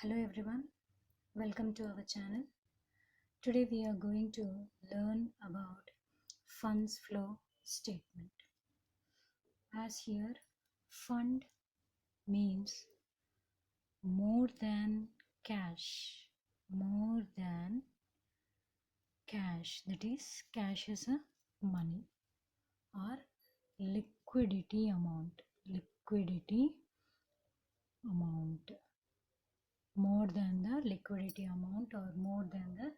Hello everyone, welcome to our channel. Today we are going to learn about funds flow statement. As here, fund means more than cash, more than cash. That is, cash is a money or liquidity amount. More than the liquidity amount or more than the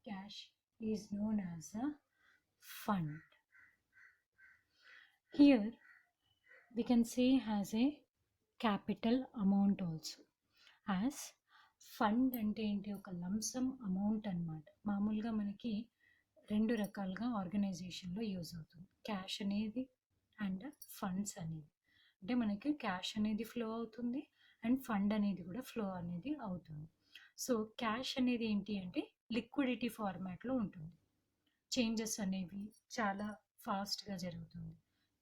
cash is known as a fund. Here we can say has a capital amount also. As fund అంటే ఏంటి, ఒక lump sum amount అన్నమాట. మామూలుగా మనకి రెండు రకాలుగా ఆర్గనైజేషన్లో use అవుతుంది, క్యాష్ అనేది అండ్ ఫండ్స్ అనేది. అంటే మనకి క్యాష్ అనేది ఫ్లో అవుతుంది అండ్ ఫండ్ అనేది కూడా ఫ్లో అనేది అవుతుంది. సో క్యాష్ అనేది ఏంటి అంటే లిక్విడిటీ ఫార్మాట్లో ఉంటుంది. చేంజెస్ అనేవి చాలా ఫాస్ట్గా జరుగుతుంది.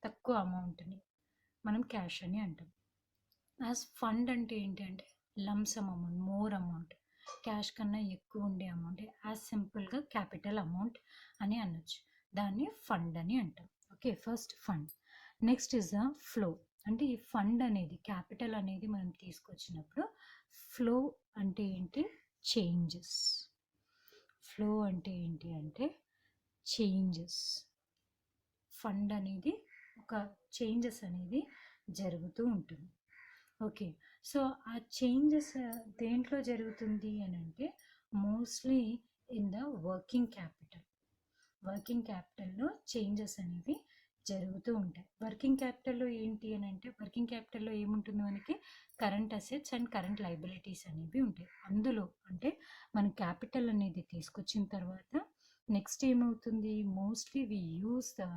తక్కువ అమౌంట్ని మనం క్యాష్ అని అంటాం. యాజ్ ఫండ్ అంటే ఏంటి అంటే lump sum amount, more amount, cash కన్నా ఎక్కువ ఉండే అమౌంట్, యాజ్ సింపుల్గా క్యాపిటల్ అమౌంట్ అని అనొచ్చు. దాన్ని ఫండ్ అని అంటాం. Okay, first fund. Next is the flow. అంటే ఈ ఫండ్ అనేది, క్యాపిటల్ అనేది మనం తీసుకొచ్చినప్పుడు ఫ్లో అంటే ఏంటి, చేంజెస్. ఫ్లో అంటే ఏంటి అంటే చేంజెస్. ఫండ్ అనేది ఒక చేంజెస్ అనేది జరుగుతూ ఉంటుంది. ఓకే, సో ఆ చేంజెస్ దేంట్లో జరుగుతుంది అని అంటే mostly in the working capital. Working క్యాపిటల్లో చేంజెస్ అనేవి జరుగుతూ ఉంటాయి. వర్కింగ్ క్యాపిటల్లో ఏంటి అని అంటే, వర్కింగ్ క్యాపిటల్లో ఏముంటుంది మనకి, current assets and current liabilities అనేవి ఉంటాయి. అందులో అంటే మన క్యాపిటల్ అనేది తీసుకొచ్చిన తర్వాత నెక్స్ట్ ఏమవుతుంది, mostly we use the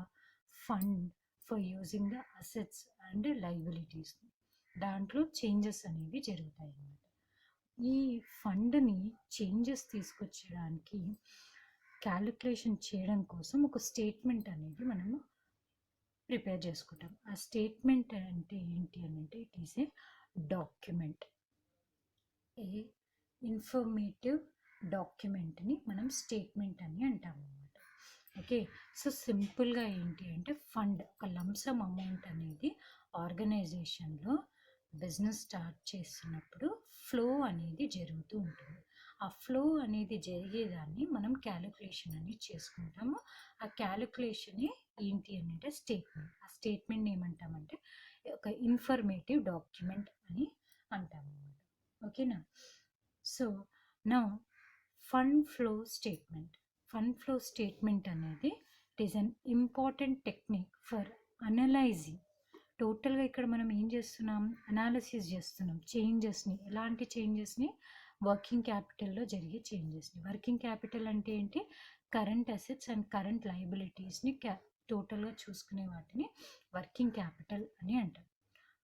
fund for using the assets and liabilities. దాంట్లో చేంజెస్ అనేవి జరుగుతాయి అన్నమాట. ఈ ఫండ్ని చేంజెస్ తీసుకొచ్చడానికి క్యాలిక్యులేషన్ చేయడం కోసం ఒక స్టేట్మెంట్ అనేది మనము ప్రిపేర్ చేసుకుంటాం. ఆ స్టేట్మెంట్ అంటే ఏంటి అని అంటే it is a document, a informative డాక్యుమెంట్ని మనం స్టేట్మెంట్ అని అంటాం అన్నమాట. ఓకే, సో సింపుల్గా ఏంటి అంటే ఫండ్ ఒక లంసమ్ అమౌంట్ అనేది ఆర్గనైజేషన్లో బిజినెస్ స్టార్ట్ చేస్తున్నప్పుడు ఫ్లో అనేది జరుగుతూ ఉంటుంది. ఆ ఫ్లో అనేది జరిగేదాన్ని మనం క్యాలిక్యులేషన్ అనేది చేసుకుంటాము. ఆ క్యాలిక్యులేషనే ఏంటి అని అంటే స్టేట్మెంట్. ఆ స్టేట్మెంట్ ఏమంటామంటే ఒక ఇన్ఫర్మేటివ్ డాక్యుమెంట్ అని అంటాము అన్నమాట. ఓకేనా. So now fund flow statement. Fund flow statement అనేది it is an important technique for analyzing. టోటల్గా ఇక్కడ మనం ఏం చేస్తున్నాం, అనాలిసిస్ చేస్తున్నాం చేంజెస్ని. ఎలాంటి చేంజెస్ని, వర్కింగ్ క్యాపిటల్లో జరిగే చేంజెస్ని. వర్కింగ్ క్యాపిటల్ అంటే ఏంటి, కరెంట్ అసెట్స్ అండ్ కరెంట్ లైబిలిటీస్ని టోటల్గా చూసుకునే వాటిని వర్కింగ్ క్యాపిటల్ అని అంటాం.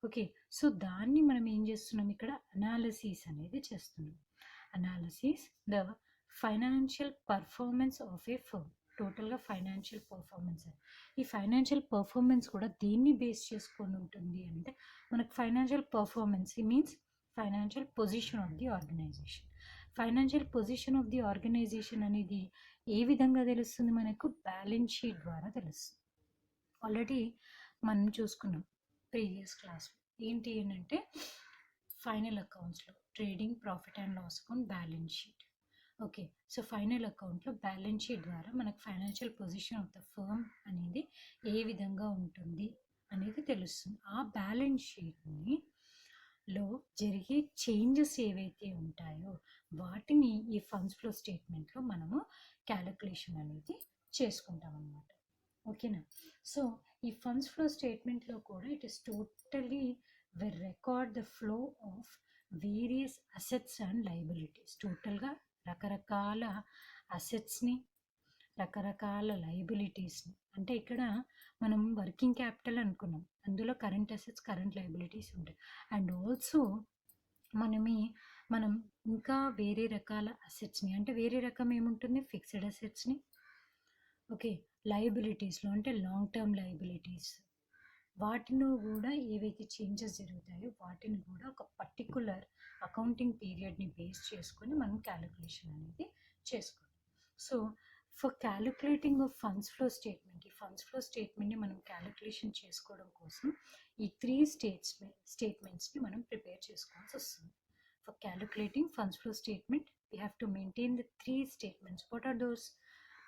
ఓకే, సో దాన్ని మనం ఏం చేస్తున్నాం, ఇక్కడ అనాలిసిస్ అనేది చేస్తున్నాం. Analysis the financial performance of a firm. టోటల్గా ఫైనాన్షియల్ పర్ఫార్మెన్స్. ఈ ఫైనాన్షియల్ పర్ఫార్మెన్స్ కూడా దేన్ని బేస్ చేసుకొని ఉంటుంది అంటే మనకు financial performance means financial position of the organization. Financial position of the organization అనేది ఏ విధంగా తెలుస్తుంది, మనకు బ్యాలెన్స్ షీట్ ద్వారా తెలుస్తుంది. ఆల్రెడీ మనం చూసుకున్నాం ప్రీవియస్ క్లాస్లో. ఏంటి అని అంటే ఫైనల్ అకౌంట్స్లో trading, profit and loss account, balance sheet. Okay, so final అకౌంట్లో బ్యాలెన్స్ షీట్ ద్వారా మనకు financial position of the firm అనేది ఏ విధంగా ఉంటుంది అనేది తెలుస్తుంది. ఆ బ్యాలెన్స్ షీట్ని లో జరిగే చేంజెస్ ఏవైతే ఉంటాయో వాటిని ఈ ఫండ్స్ ఫ్లో స్టేట్మెంట్లో మనము క్యాలిక్యులేషన్ అనేది చేసుకుంటాం అన్నమాట. ఓకేనా. సో ఈ ఫండ్స్ ఫ్లో స్టేట్మెంట్లో కూడా it is totally we record the flow of various assets and liabilities. టోటల్గా రకరకాల అసెట్స్ని, రకరకాల లైబిలిటీస్ని. అంటే ఇక్కడ మనం వర్కింగ్ క్యాపిటల్ అనుకున్నాం, అందులో కరెంట్ అసెట్స్, కరెంట్ లైబిలిటీస్ ఉంటాయి. అండ్ ఆల్సో మనం ఇంకా వేరే రకాల అసెట్స్ని, అంటే వేరే రకం ఏముంటుంది, ఫిక్స్డ్ అసెట్స్ని. ఓకే, లైబిలిటీస్లో అంటే లాంగ్ టర్మ్ లైబిలిటీస్, వాటిలో కూడా ఏవైతే చేంజెస్ జరుగుతాయో వాటిని కూడా ఒక పర్టికులర్ అకౌంటింగ్ పీరియడ్ని బేస్ చేసుకొని మనం క్యాలిక్యులేషన్ అనేది చేసుకోవాలి. So for calculating of funds flow statement, ఈ ఫండ్స్ ఫ్లో స్టేట్మెంట్ని మనం క్యాలిక్యులేషన్ చేసుకోవడం కోసం ఈ 3 స్టేట్మెంట్స్ని మనం ప్రిపేర్ చేసుకోవాల్సి వస్తుంది. For calculating funds flow statement we have to maintain the 3 statements. What are those?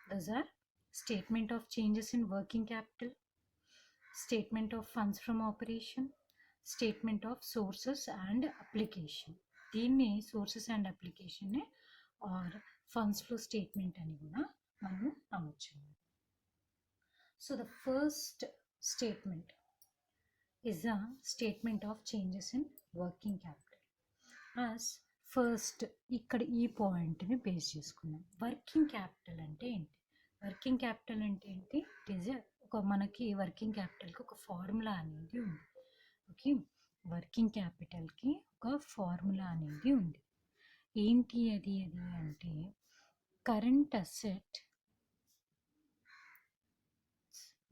Those are statement of changes in working capital, statement of funds from operation, statement of sources and application. దీన్ని sources and application or funds flow statement అని కూడా మనం అనవచ్చు. So the first statement is a statement of changes in working capital. As first ఇక్కడ ఈ పాయింట్ని base చేసుకున్నాం. Working capital అంటే ఏంటి? వర్కింగ్ క్యాపిటల్ అంటే ఏంటి? ఇట్ ఈజ్ ఒక మనకి వర్కింగ్ క్యాపిటల్కి ఒక ఫార్ములా అనేది ఉంది. ఓకే, వర్కింగ్ క్యాపిటల్కి ఒక ఫార్ములా అనేది ఉంది. ఏంటి అది అంటే కరెంట్ అసెట్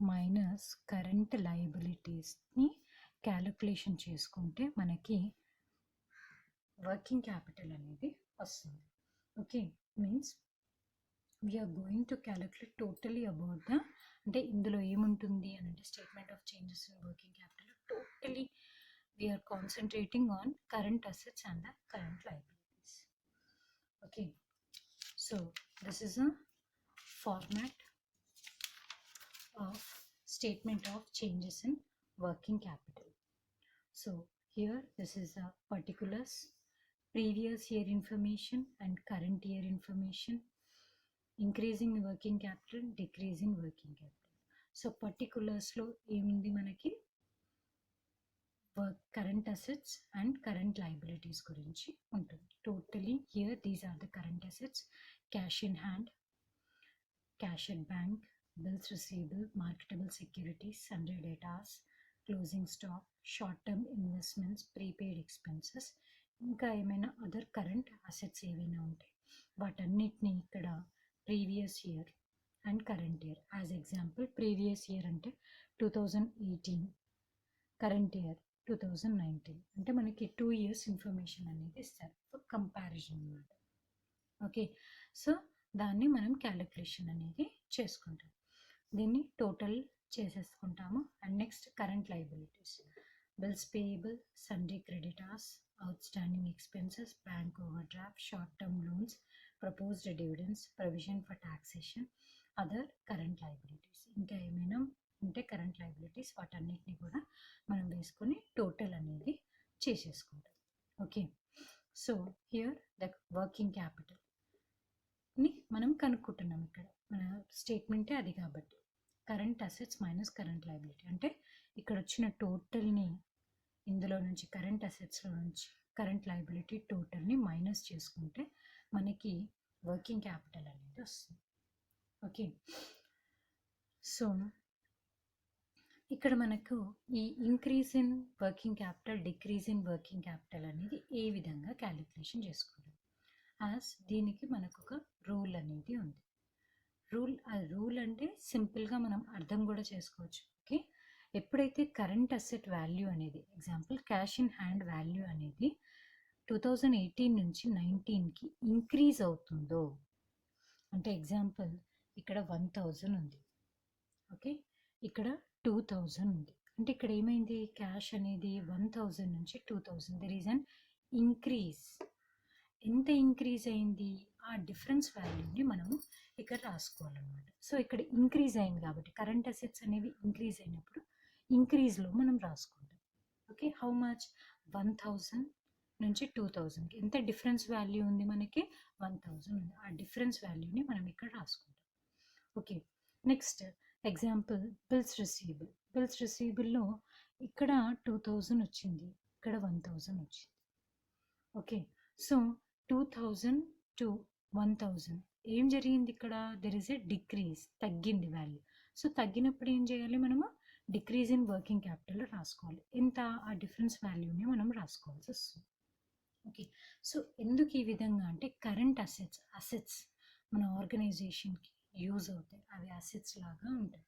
మైనస్ కరెంట్ లయబిలిటీస్ని క్యాలిక్యులేషన్ చేసుకుంటే మనకి వర్కింగ్ క్యాపిటల్ అనేది వస్తుంది. Okay, means we're going to calculate totally about the, అంటే ఇందులో ఏముంటుంది అని అంటే statement of changes in working capital totally we're concentrating on current assets and the current liabilities. Okay, so this is a format of statement of changes in working capital. So here this is a particulars, previous year information and current year information, increasing working capital, decreasing working capital. So particulars lo ఏముంది మనకి current assets and current liabilities గురించి ఉంటుంది. Totally here these are the current assets: cash in hand, cash at bank, bills receivable, marketable securities, sundry debtors, closing stock, short-term investments, prepaid expenses, ఇంకా ఏమైనా other current assets ఏవైనా ఉంటాయి వాటన్నిటిని ఇక్కడ previous year and current year. As example previous year అంటే 2018, current year 2019, అంటే మనకి 2 years information అనేది ఇస్తారు ఫర్ కంపారిజన్ అన్నమాట. ఓకే, సో దాన్ని మనం క్యాలిక్యులేషన్ అనేది చేసుకుంటాం. దీన్ని టోటల్ చేసేసుకుంటాము. And next current liabilities: bills payable, sundry creditors, outstanding expenses, bank overdraft, short term loans, proposed dividends, provision for taxation, other current liabilities. ఇంకా ఏమైనా ఉంటే కరెంట్ లయబిలిటీస్ వాటన్నిటిని కూడా మనం వేసుకొని టోటల్ అనేది చేసేసుకుంటాం. Okay, so here the working capital ని మనం కనుక్కుంటున్నాం. ఇక్కడ మన స్టేట్మెంటే అది కాబట్టి current assets minus current liability అంటే ఇక్కడ వచ్చిన టోటల్ని ఇందులో నుంచి కరెంట్ అసెట్స్లో నుంచి కరెంట్ లయబిలిటీ టోటల్ని మైనస్ చేసుకుంటే మనకి వర్కింగ్ క్యాపిటల్ అనేది వస్తుంది. ఓకే, సో ఇక్కడ మనకు ఈ increase in working capital, decrease in working capital అనేది ఏ విధంగా క్యాలిక్యులేషన్ చేసుకుంటాం. యాజ్ దీనికి మనకు ఒక రూల్ అనేది ఉంది. రూల్ అంటే సింపుల్గా మనం అర్థం కూడా చేసుకోవచ్చు. ఓకే, ఎప్పుడైతే కరెంట్ అసెట్ వాల్యూ అనేది example cash in hand value అనేది 2018 నుంచి 19కి ఇంక్రీజ్ అవుతుందో, అంటే ఎగ్జాంపుల్ ఇక్కడ 1000 ఉంది, ఓకే ఇక్కడ 2000 ఉంది, అంటే ఇక్కడ ఏమైంది క్యాష్ అనేది 1000 నుంచి 2000 దెర్ ఈజ్ అన్ ఇంక్రీజ్. ఎంత ఇంక్రీజ్ అయింది ఆ డిఫరెన్స్ వాల్యూని మనము ఇక్కడ రాసుకోవాలన్నమాట. సో ఇక్కడ ఇంక్రీజ్ అయింది కాబట్టి కరెంట్ అసెట్స్ అనేవి ఇంక్రీజ్ అయినప్పుడు ఇంక్రీజ్లో మనం రాసుకుంటాం. ఓకే, హౌ మచ్ 1000 నుంచి 2000కి ఎంత డిఫరెన్స్ వాల్యూ ఉంది మనకి 1000 ఉంది. ఆ డిఫరెన్స్ వాల్యూని మనం ఇక్కడ రాసుకుంటాం. ఓకే, నెక్స్ట్ ఎగ్జాంపుల్ బిల్స్ రిసీవబుల్లో ఇక్కడ 2000 వచ్చింది, ఇక్కడ 1000 వచ్చింది. ఓకే, సో 2000 to 1000 ఏం జరిగింది ఇక్కడ దెర్ ఇస్ ఎ డిక్రీజ్, తగ్గింది వాల్యూ. సో తగ్గినప్పుడు ఏం చేయాలి మనము డిక్రీజ్ ఇన్ వర్కింగ్ క్యాపిటల్ రాసుకోవాలి. ఎంత ఆ డిఫరెన్స్ వాల్యూని మనం రాసుకోవాల్సి వస్తుంది. ఓకే, సో ఎందుకు ఈ విధంగా అంటే కరెంట్ అసెట్స్ మన ఆర్గనైజేషన్కి యూజ్ అవుతాయి, అవి అసెట్స్ లాగా ఉంటాయి.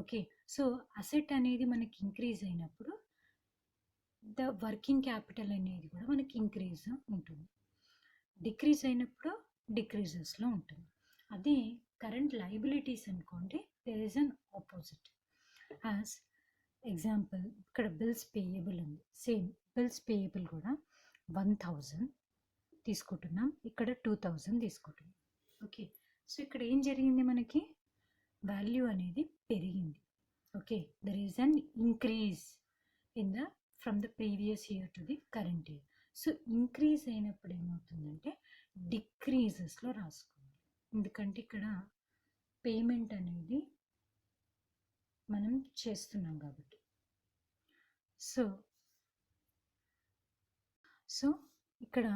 ఓకే. సో, అసెట్ అనేది మనకి ఇంక్రీజ్ అయినప్పుడు ద వర్కింగ్ క్యాపిటల్ అనేది కూడా మనకి ఇంక్రీజ్ ఉంటుంది. డిక్రీజ్ అయినప్పుడు డిక్రీజెస్‌లో ఉంటుంది. అదే కరెంట్ లయబిలిటీస్ అనుకోండి, there is an opposite. As example ఇక్కడ బిల్స్ పేయబుల్ ఉంది. సేమ్ బిల్స్ పేయబుల్ కూడా 1000 తీసుకుంటున్నాం. ఇక్కడ 2000 తీసుకుంటున్నాం. ఓకే. సో, ఇక్కడ ఏం జరిగింది మనకి? వాల్యూ అనేది పెరిగింది. Okay. There is an increase in the from the previous year to the current year. So, increase అయినప్పుడు ఏమవుతుందంటే డిక్రీజెస్‌లో రాసుకోవాలి. ఎందుకంటే ఇక్కడ పేమెంట్ అనేది మనం చేస్తున్నాం కాబట్టి. సో, సో ఇక్కడ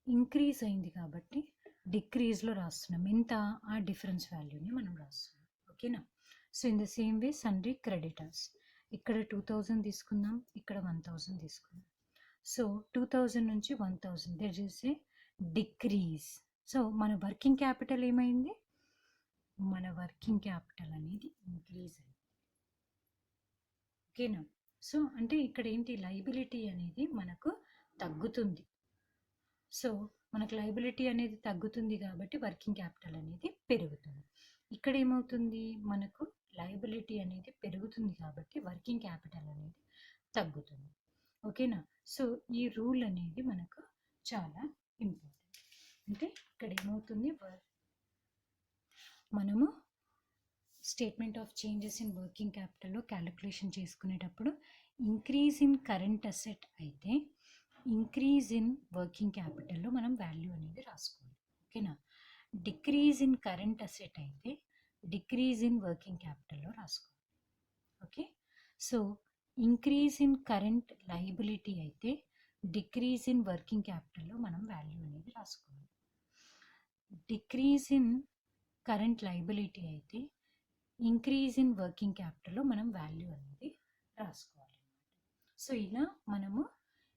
ఇంక్రీజ్ అయింది కాబట్టి డిక్రీజ్‌లో రాస్తున్నాం. ఎంత? ఆ డిఫరెన్స్ వాల్యూని మనం రాస్తున్నాం. ఓకేనా? So, in the same way sundry creditors. ఇక్కడ 2000 తీసుకుందాం. ఇక్కడ 1000 తీసుకుందాం. సో, 2000 నుంచి 1000 there is a decrease. So, మన వర్కింగ్ క్యాపిటల్ ఏమైంది? మన వర్కింగ్ క్యాపిటల్ అనేది ఇంక్రీజ్ అయింది. ఓకేనా? సో, అంటే ఇక్కడ ఏంటి? లయబిలిటీ అనేది మనకు తగ్గుతుంది. సో, మనకు లయబిలిటీ అనేది తగ్గుతుంది కాబట్టి వర్కింగ్ క్యాపిటల్ అనేది పెరుగుతుంది. ఇక్కడ ఏమవుతుంది? మనకు లయబిలిటీ అనేది పెరుగుతుంది కాబట్టి వర్కింగ్ క్యాపిటల్ అనేది తగ్గుతుంది. ఓకేనా? సో, ఈ రూల్ అనేది మనకు చాలా ఇంపార్టెంట్. అంటే ఇక్కడ ఏమవుతుంది? మనము statement of changes in working క్యాపిటల్లో క్యాలిక్యులేషన్ చేసుకునేటప్పుడు ఇంక్రీజ్ ఇన్ కరెంట్ అసెట్ అయితే ఇంక్రీజ్ ఇన్ వర్కింగ్ క్యాపిటల్లో మనం వాల్యూ అనేది రాసుకోవాలి. ఓకేనా? డిక్రీజ్ ఇన్ కరెంట్ అసెట్ అయితే డిక్రీజ్ ఇన్ వర్కింగ్ క్యాపిటల్లో రాసుకోవాలి. Okay. So, increase in current liability అయితే డిక్రీజ్ ఇన్ వర్కింగ్ క్యాపిటల్లో మనం వాల్యూ అనేది రాసుకోవాలి. డిక్రీజ్ ఇన్ కరెంట్ లయబిలిటీ అయితే ఇంక్రీజ్ ఇన్ వర్కింగ్ క్యాపిటల్లో మనం వాల్యూ అనేది రాసుకోవాలి. సో, ఇలా మనము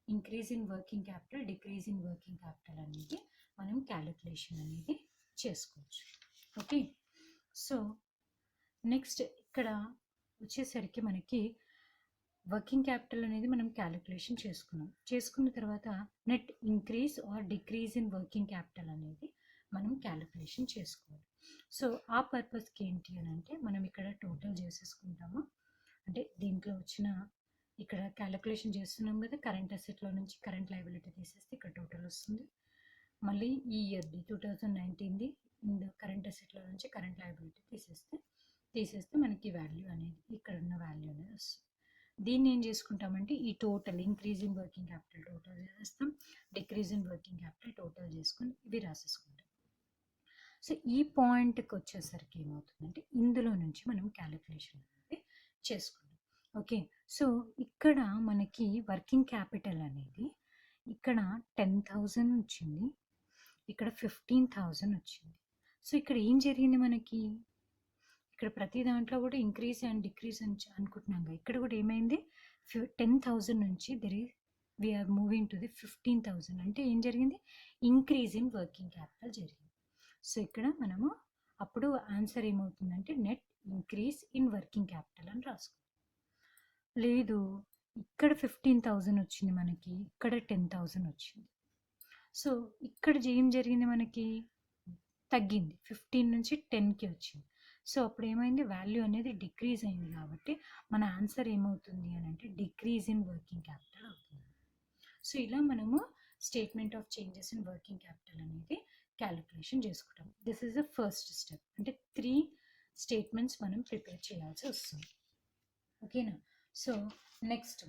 increase in working capital, decrease in working capital అనేది మనం క్యాలిక్యులేషన్ అనేది చేసుకోవచ్చు. ఓకే. సో, నెక్స్ట్ ఇక్కడ వచ్చేసరికి మనకి వర్కింగ్ క్యాపిటల్ అనేది మనం క్యాలిక్యులేషన్ చేసుకున్నాం. చేసుకున్న తర్వాత net increase or decrease in working capital అనేది మనం క్యాలిక్యులేషన్ చేసుకోవాలి. సో, ఆ పర్పస్కి ఏంటి అని అంటే మనం ఇక్కడ టోటల్ చేసేసుకుంటాము. అంటే దీంట్లో వచ్చిన ఇక్కడ క్యాలిక్యులేషన్ చేస్తున్నాం కదా, కరెంట్ అసెట్లో నుంచి కరెంట్ లయబిలిటీ తీసేస్తే ఇక్కడ టోటల్ వస్తుంది. మళ్ళీ ఈ ఇయర్ది 2019ది కరెంట్ అసెట్లో నుంచి కరెంట్ లయబిలిటీ తీసేస్తే మనకి వాల్యూ అనేది ఇక్కడ ఉన్న వాల్యూ అనేది వస్తుంది. దీన్ని ఏం చేసుకుంటామంటే ఈ total increase in working capital total చేసేస్తాం, decrease in working capital total చేసుకొని ఇవి రాసేసుకుంటాం. సో, ఈ పాయింట్కి వచ్చేసరికి ఏమవుతుందంటే ఇందులో నుంచి మనం క్యాలిక్యులేషన్ అనేది చేసుకుంటాం. ఓకే. సో, ఇక్కడ మనకి వర్కింగ్ క్యాపిటల్ అనేది ఇక్కడ 10,000 వచ్చింది, ఇక్కడ 15,000 వచ్చింది. సో, ఇక్కడ ఏం జరిగింది మనకి? ఇక్కడ ప్రతి దాంట్లో కూడా ఇంక్రీజ్ అండ్ డిక్రీజ్ అని అనుకుంటున్నాం కదా, ఇక్కడ కూడా ఏమైంది? 10,000 నుంచి వీఆర్ మూవింగ్ టు ది 15,000. అంటే ఏం జరిగింది? ఇంక్రీజ్ ఇన్ వర్కింగ్ క్యాపిటల్ జరిగింది. సో, ఇక్కడ మనము అప్పుడు ఆన్సర్ ఏమవుతుందంటే net increase in working capital అని రాసుకోవాలి. లేదు, ఇక్కడ 15,000 వచ్చింది మనకి, ఇక్కడ 10,000 వచ్చింది. సో, ఇక్కడ ఏం జరిగింది మనకి? తగ్గింది, 15 నుంచి 10కి వచ్చింది. సో, అప్పుడు ఏమైంది? వాల్యూ అనేది డిక్రీజ్ అయింది కాబట్టి మన ఆన్సర్ ఏమవుతుంది అని అంటే డిక్రీజ్ ఇన్ వర్కింగ్ క్యాపిటల్ అవుతుంది. సో, ఇలా మనము statement of changes in working capital అనేది క్యాలిక్యులేషన్ చేసుకుంటాం. This is the first step. అంటే 3 స్టేట్మెంట్స్ మనం ప్రిపేర్ చేయాల్సి వస్తుంది. ఓకేనా? So, next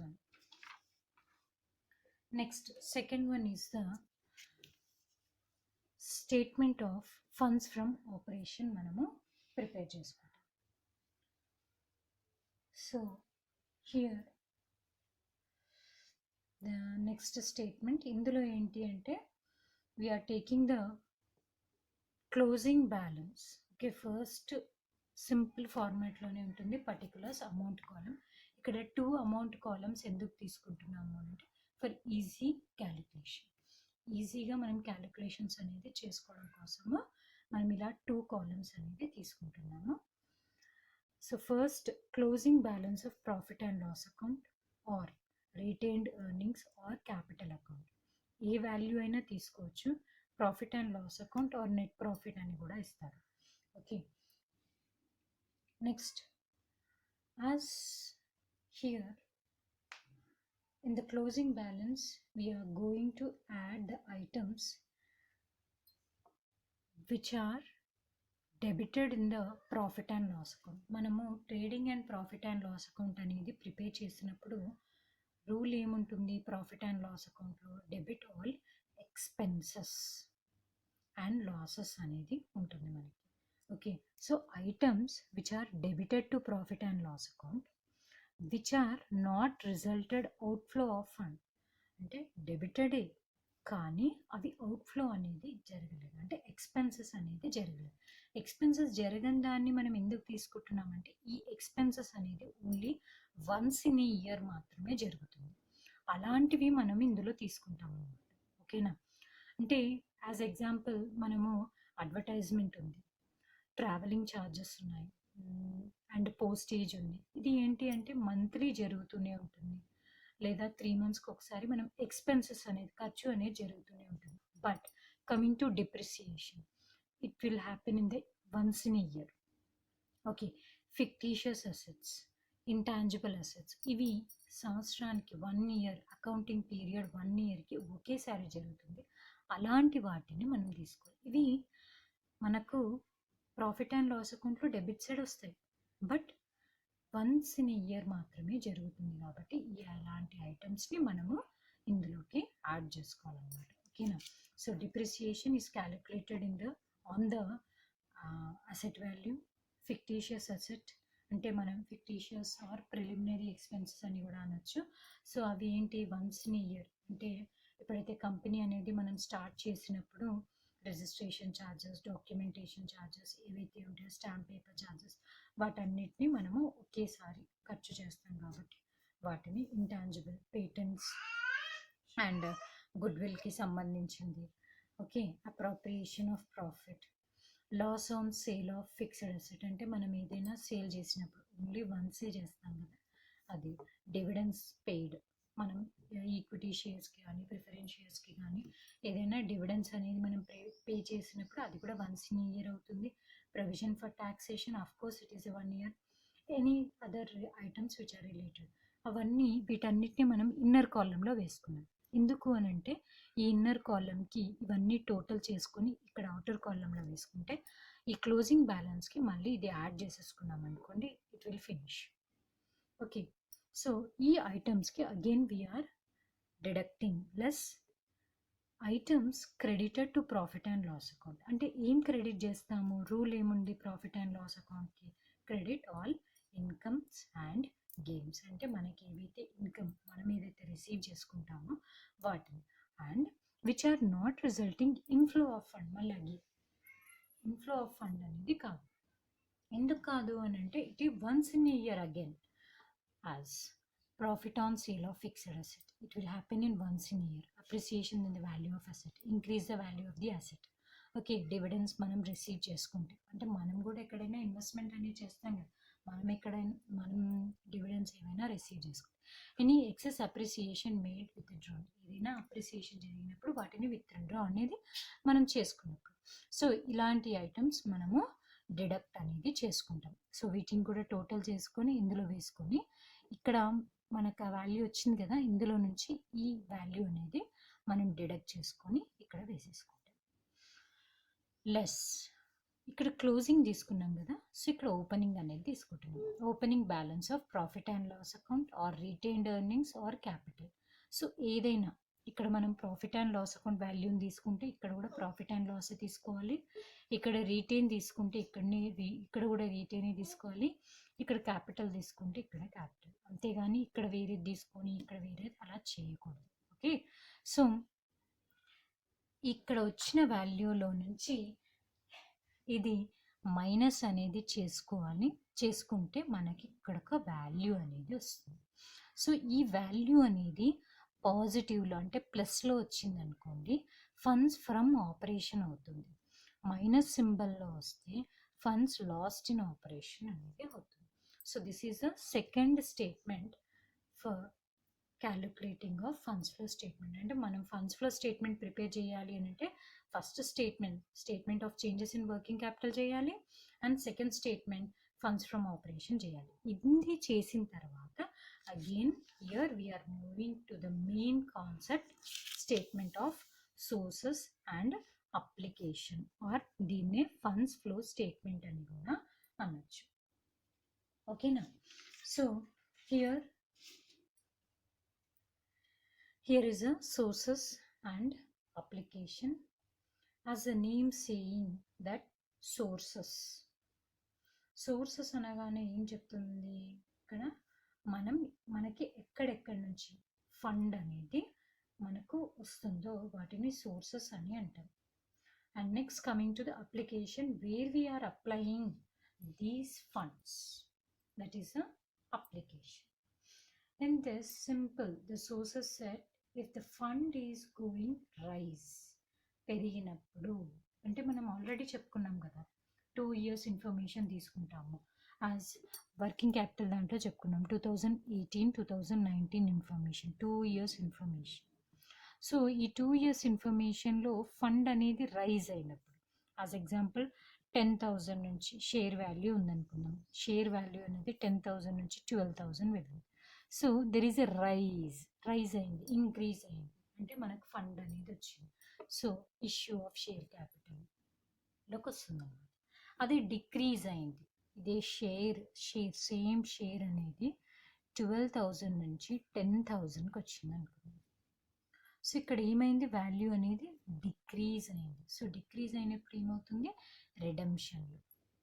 second one is the statement of funds from operation మనము ప్రిపేర్ చేసుకుంటాం. So, here the next statement ఇందులో ఏంటి అంటే we are taking the closing balance. Okay, first simple ఫార్మాట్లోనే ఉంటుంది పర్టికులర్స్ అమౌంట్ కాలం. ఇక్కడ 2 అమౌంట్ కాలమ్స్ ఎందుకు తీసుకుంటున్నాము అంటే ఫర్ ఈజీ క్యాలిక్యులేషన్. ఈజీగా మనం క్యాలిక్యులేషన్స్ అనేది చేసుకోవడం కోసము మనం ఇలా 2 కాలమ్స్ అనేది తీసుకుంటున్నాము. So first closing balance of profit and loss account or retained earnings or capital account. ఏ వాల్యూ అయినా తీసుకోవచ్చు. Profit and loss account or net profit అని కూడా ఇస్తారు. Okay, next as here in the closing balance we are going to add the items which are debited in the profit and loss account. మనము trading and profit and loss account అనేది prepare చేసినప్పుడు rule ఏముంటుంది, profit and loss అకౌంట్లో debit all expenses and losses అనేది ఉంటుంది మనకి. Okay, so items which are debited to profit and loss account which are not resulted outflow of fund, అంటే డెబిటెడే కానీ అవి అవుట్ఫ్లో అనేది జరగలేదు, అంటే ఎక్స్పెన్సెస్ అనేది జరగలేదు. ఎక్స్పెన్సెస్ జరగని దాన్ని మనం ఎందుకు తీసుకుంటున్నామంటే ఈ ఎక్స్పెన్సెస్ అనేది only once in a year మాత్రమే జరుగుతుంది. అలాంటివి మనం ఇందులో తీసుకుంటాం అన్నమాట. ఓకేనా, అంటే యాజ్ ఎగ్జాంపుల్ మనము అడ్వర్టైజ్మెంట్ ఉంది, ట్రావెలింగ్ ఛార్జెస్ ఉన్నాయి, అండ్ పోస్టేజ్ ఉంది. ఇది ఏంటి అంటే మంత్లీ జరుగుతూనే ఉంటుంది, లేదా 3 monthsకి ఒకసారి మనం ఎక్స్పెన్సెస్ అనేది ఖర్చు అనేది జరుగుతూనే ఉంటుంది. But coming to depreciation, it will happen in the ones in a year. Okay, fictitious assets, intangible assets, ఇవి సంవత్సరానికి 1 year అకౌంటింగ్ పీరియడ్ 1 yearకి ఒకేసారి జరుగుతుంది. అలాంటి వాటిని మనం తీసుకోవాలి. ఇవి మనకు ప్రాఫిట్ అండ్ లాస్ అకౌంట్లో డెబిట్ సైడ్ వస్తాయి, బట్ వన్స్ ఇన్ ఇయర్ మాత్రమే జరుగుతుంది. కాబట్టి అలాంటి ఐటమ్స్ని మనము ఇందులోకి యాడ్ చేసుకోవాలన్నమాట. ఓకేనా, so depreciation is calculated in the on the asset value. Fictitious asset అంటే మనం ఫిక్టీషియస్ ఆర్ ప్రిలిమినరీ ఎక్స్పెన్సెస్ అని కూడా అనొచ్చు. సో అవి ఏంటి, వన్స్ ఇన్ ఇయర్, అంటే ఎప్పుడైతే కంపెనీ అనేది మనం స్టార్ట్ చేసినప్పుడు రిజిస్ట్రేషన్ ఛార్జెస్, డాక్యుమెంటేషన్ ఛార్జెస్ ఏవైతే ఉంటాయో, స్టాంప్ పేపర్ ఛార్జెస్, వాటన్నిటిని మనము ఒకేసారి ఖర్చు చేస్తాం కాబట్టి వాటిని ఇంటాంజిబుల్, పేటెంట్స్ అండ్ గుడ్ విల్కి సంబంధించింది. Okay, appropriation of profit, loss on sale of fixed asset, అంటే మనం ఏదైనా సేల్ చేసినప్పుడు ఓన్లీ వన్సే చేస్తాం కదా, అది డివిడెండ్స్ పెయిడ్, మనం ఈక్విటీ షేర్స్కి కానీ ప్రిఫరెన్స్ షేర్స్కి కానీ ఏదైనా డివిడెండ్స్ అనేది మనం పే చేసినప్పుడు అది కూడా వన్స్ ఇన్ ఇయర్ అవుతుంది. Provision for taxation, of course it is 1 year. Any other items which are related, అవన్నీ వీటన్నిటిని మనం ఇన్నర్ కాలంలో వేసుకున్నాం. ఎందుకు అని అంటే ఈ ఇన్నర్ కాలంకి ఇవన్నీ టోటల్ చేసుకొని ఇక్కడ అవుటర్ కాలంలో వేసుకుంటే ఈ క్లోజింగ్ బ్యాలెన్స్కి మళ్ళీ ఇది యాడ్ చేసేసుకున్నాం అనుకోండి, it will finish. Okay, so ఈ ఐటమ్స్కి again we are deducting less items credited to profit and loss account. అంటే ఏం క్రెడిట్ చేస్తాము, రూల్ ఏముంది ప్రాఫిట్ అండ్ లాస్ అకౌంట్కి, credit all incomes and gains, అంటే మనకి ఏవైతే ఇన్కమ్ మనం ఏదైతే రిసీవ్ చేసుకుంటామో వాటిని, and which are not resulting inflow of fund. మళ్ళీ ఇన్ఫ్లో ఆఫ్ ఫండ్ అనేది కాదు. ఎందుకు కాదు అని అంటే ఇట్ ఈ once in a year again as profit on sale of fixed asset. It will happen in once in a year. Appreciation in the value of asset, increase the value of the asset. Okay, dividends మనం receive చేసుకుంటే, అంటే మనం కూడా ఎక్కడైనా investment అనేది చేస్తాం కదా, మనం డివిడెండ్స్ ఏమైనా రిసీవ్ చేసుకుంటాం. Any excess appreciation made with draw, ఏదైనా అప్రిసియేషన్ జరిగినప్పుడు వాటిని విత్ డ్రా అనేది మనం చేసుకున్నప్పుడు, సో ఇలాంటి ఐటమ్స్ మనము డిడక్ట్ అనేది చేసుకుంటాం. సో వీటిని కూడా టోటల్ చేసుకొని ఇందులో వేసుకొని ఇక్కడ మనకు ఆ వాల్యూ వచ్చింది కదా, ఇందులో నుంచి ఈ వాల్యూ అనేది మనం డిడక్ట్ చేసుకొని ఇక్కడ వేసేసుకుంటాం. లెస్ ఇక్కడ క్లోజింగ్ తీసుకున్నాం కదా, సో ఇక్కడ ఓపెనింగ్ అనేది తీసుకుంటున్నాం. Opening balance of profit and loss account or retained earnings or capital. So ఏదైనా ఇక్కడ మనం ప్రాఫిట్ అండ్ లాస్ అకౌంట్ వాల్యూని తీసుకుంటే ఇక్కడ కూడా ప్రాఫిట్ అండ్ లాస్ తీసుకోవాలి, ఇక్కడ రీటైన్ తీసుకుంటే ఇక్కడ కూడా రీటైన్ తీసుకోవాలి, ఇక్కడ క్యాపిటల్ తీసుకుంటే ఇక్కడ క్యాపిటల్, అంతేగాని ఇక్కడ వేరేది తీసుకొని ఇక్కడ వేరేది అలా చేయకూడదు. ఓకే, సో ఇక్కడ వచ్చిన వాల్యూలో నుంచి ఇది మైనస్ అనేది చేసుకోవాలి, చేసుకుంటే మనకి ఇక్కడ ఒక వాల్యూ అనేది వస్తుంది. సో ఈ వాల్యూ అనేది పాజిటివ్లో అంటే ప్లస్లో వచ్చింది అనుకోండి, ఫండ్స్ ఫ్రమ్ ఆపరేషన్ అవుతుంది. మైనస్ సింబల్లో వస్తే ఫండ్స్ లాస్ట్ ఇన్ ఆపరేషన్ అనేది అవుతుంది. So this is the second statement for calculating of funds flow statement. అంటే మనం ఫండ్స్ ఫ్లో స్టేట్మెంట్ ప్రిపేర్ చేయాలి అని అంటే first statement of changes in working capital చేయాలి, and second statement funds from operation చేయాలి. ఇది చేసిన తర్వాత again here we are moving to the main concept, statement of sources and application, are దీన్నే funds flow statement అని కూడా అనొచ్చు. ఓకేనా? So here is a sources and application, as the name saying that sources అనగానే ఏం చెప్తుంది ఇక్కడ, మనకి ఎక్కడెక్కడి నుంచి ఫండ్ అనేది మనకు వస్తుందో వాటిని సోర్సెస్ అని అంటాం. And next coming to the application, where we are applying these funds, that is a application. In this simple, the sources said if the fund is going rise, పెరిగినప్పుడు అంటే మనం ఆల్రెడీ చెప్పుకున్నాం కదా 2 years ఇన్ఫర్మేషన్ తీసుకుంటాము. As working capital దాంట్లో చెప్పుకున్నాం 2018-2019 information, 2 years information. So ఈ 2 years ఇన్ఫర్మేషన్లో ఫండ్ అనేది రైజ్ అయినప్పుడు, యాజ్ ఎగ్జాంపుల్ 10,000 నుంచి షేర్ వాల్యూ ఉందనుకుందాం, షేర్ వాల్యూ అనేది 10,000 నుంచి 12,000 వెళ్ళింది. So there is a raise అయింది, ఇంక్రీజ్ అయింది అంటే మనకు ఫండ్ అనేది వచ్చింది. సో ఇష్యూ ఆఫ్ షేర్ క్యాపిటల్లోకి వస్తుంది అన్నమాట. అది డిక్రీజ్ అయింది, ఇదే సేమ్ షేర్ అనేది 12,000 నుంచి 10,000కి వచ్చింది అనుకుందాం. సో ఇక్కడ ఏమైంది, వాల్యూ అనేది డిక్రీజ్ అయింది. సో డిక్రీజ్ అయినప్పుడు ఏమవుతుంది, రెడెంప్షన్లో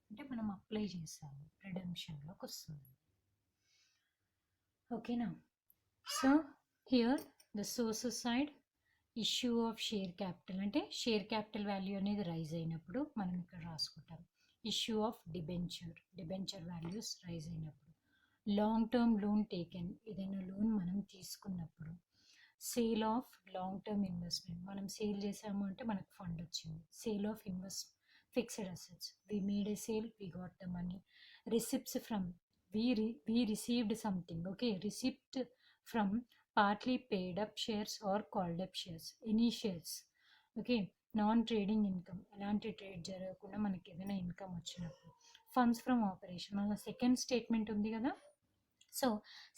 అంటే మనం అప్లై చేసాము, రెడెంప్షన్లోకి వస్తుంది. ఓకేనా? So here the sources side, issue of share capital అంటే షేర్ క్యాపిటల్ వాల్యూ అనేది రైజ్ అయినప్పుడు మనం ఇక్కడ రాసుకుంటాం. Issue of debenture values raise అయినప్పుడు, లాంగ్ టర్మ్ లోన్ టేకెన్, ఏదైనా లోన్ మనం తీసుకున్నప్పుడు, sale of long term investment, మనం సేల్ చేసాము అంటే మనకు ఫండ్ వచ్చింది. Sale of fixed assets, we made a sale, we got the money. Receipts from, we received something, okay, receipt from partly paid up shares or called up shares, any shares, okay. Non trading income, ఎలాంటి trade జరగకుండా మనకి ఏదైనా income వచ్చినప్పుడు. Funds from operation, మన second statement ఉంది కదా, so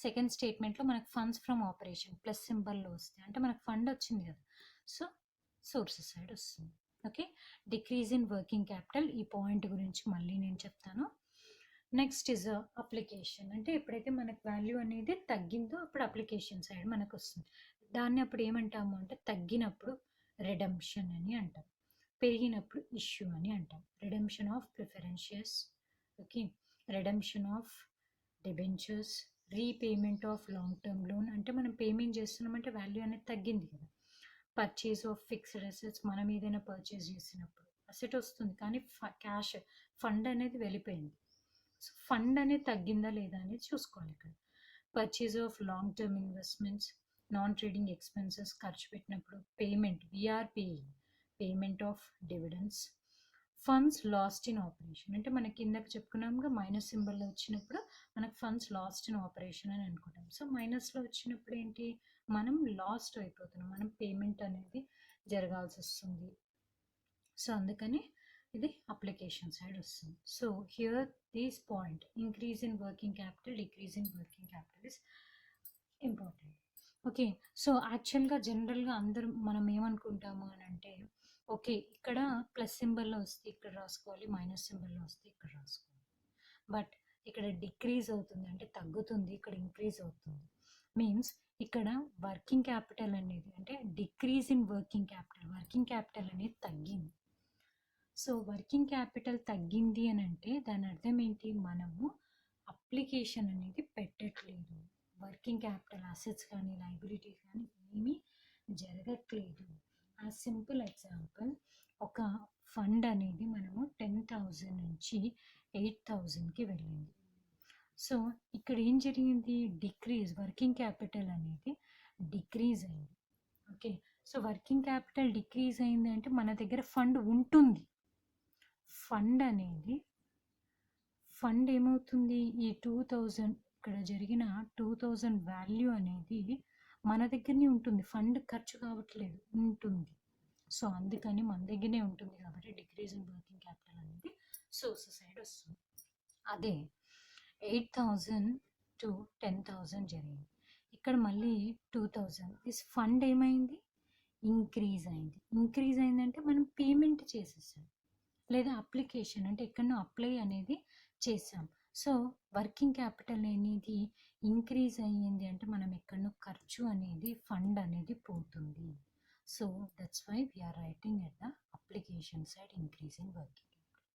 second స్టేట్మెంట్లో మనకు funds from operation plus సింబల్లో వస్తాయి అంటే మనకు ఫండ్ వచ్చింది కదా, సో సోర్సెస్ సైడ్ వస్తుంది. Okay, decrease in working capital, ఈ పాయింట్ గురించి మళ్ళీ నేను చెప్తాను. నెక్స్ట్ ఇస్ అప్లికేషన్, అంటే ఎప్పుడైతే మనకు వాల్యూ అనేది తగ్గిందో అప్పుడు అప్లికేషన్ సైడ్ మనకు వస్తుంది. దాన్ని అప్పుడు ఏమంటాము అంటే తగ్గినప్పుడు రెడెంప్షన్ అని అంటాం, పెరిగినప్పుడు ఇష్యూ అని అంటాం. Redemption of preference shares, okay, redemption of debentures, repayment of long term loan, అంటే మనం పేమెంట్ చేస్తున్నామంటే వాల్యూ అనేది తగ్గింది కదా. పర్చేస్ ఆఫ్ ఫిక్స్డ్ అసెట్స్, మనం ఏదైనా పర్చేస్ చేసినప్పుడు అసెట్ వస్తుంది కానీ క్యాష్ ఫండ్ అనేది వెళ్ళిపోయింది. సో ఫండ్ అనేది తగ్గిందా లేదా అనేది చూసుకోవాలి ఇక్కడ. Purchase of long term investments, non trading expenses, ఖర్చు పెట్టినప్పుడు payment, we are payment of dividends. Funds lost in operation, అంటే మనకి కిందకి చెప్పుకున్నాముగా మైనస్ సింబల్లో వచ్చినప్పుడు మనకు ఫండ్స్ లాస్ట్ ఇన్ ఆపరేషన్ అని అనుకుంటాం. సో మైనస్లో వచ్చినప్పుడు ఏంటి, మనం లాస్ట్ అయిపోతున్నాం, మనం పేమెంట్ అనేది జరగాల్సి వస్తుంది. సో అందుకని ఇది అప్లికేషన్ సైడ్ వస్తుంది. So here this point, increase in working capital, decrease in working capital is important. Okay, so యాక్చువల్గా జనరల్గా అందరూ మనం ఏమనుకుంటాము అని అంటే, ఓకే ఇక్కడ ప్లస్ సింబల్లో వస్తే ఇక్కడ రాసుకోవాలి, మైనస్ సింబల్లో వస్తే ఇక్కడ రాసుకోవాలి. బట్ ఇక్కడ డిక్రీజ్ అవుతుంది అంటే తగ్గుతుంది, ఇక్కడ ఇంక్రీజ్ అవుతుంది. మీన్స్ ఇక్కడ వర్కింగ్ క్యాపిటల్ అనేది అంటే డిక్రీజ్ ఇన్ వర్కింగ్ క్యాపిటల్ అనేది తగ్గింది. సో వర్కింగ్ క్యాపిటల్ తగ్గింది అని అంటే దాని అర్థం ఏంటి, మనము అప్లికేషన్ అనేది పెట్టట్లేదు, వర్కింగ్ క్యాపిటల్ అసెట్స్ కానీ లైబిలిటీస్ కానీ ఏమీ జరగట్లేదు. ఆ సింపుల్ ఎగ్జాంపుల్, ఒక ఫండ్ అనేది మనము 10,000 నుంచి 8,000కి వెళ్ళింది. సో ఇక్కడ ఏం జరిగింది, డిక్రీజ్, వర్కింగ్ క్యాపిటల్ అనేది డిక్రీజ్ అయింది. Okay, so working capital decrease అయింది అంటే మన దగ్గర ఫండ్ ఉంటుంది, ఫండ్ అనేది ఫండ్ ఏమవుతుంది, ఈ 2000 ఇక్కడ జరిగిన 2000 వాల్యూ అనేది మన దగ్గరనే ఉంటుంది, ఫండ్ ఖర్చు కావట్లేదు, ఉంటుంది. సో అందుకని మన దగ్గరనే ఉంటుంది కాబట్టి డిక్రీజ్ ఇన్ వర్కింగ్ క్యాపిటల్ అనేది సోర్స్ సైడ్ వస్తుంది. అదే 8000 టు 10,000 జరిగింది, ఇక్కడ మళ్ళీ 2000 దిస్ ఫండ్ ఏమైంది, ఇంక్రీజ్ అయింది. ఇంక్రీజ్ అయిందంటే మనం పేమెంట్ చేసేసాం, లేదా అప్లికేషన్ అంటే ఎక్కడో అప్లై అనేది చేసాం. సో వర్కింగ్ క్యాపిటల్ అనేది ఇంక్రీజ్ అయ్యింది అంటే మనం ఎక్కడో ఖర్చు అనేది ఫండ్ అనేది పోతుంది. So that's why we are writing at the application side increase in working capital.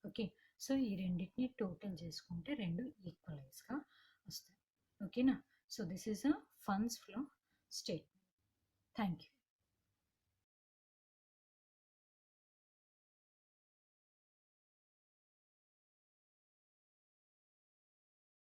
Okay, so ఈ రెండింటిని టోటల్ చేసుకుంటే రెండు ఈక్వలైజ్గా వస్తాయి. ఓకేనా, so this is a funds flow statement. Thank you.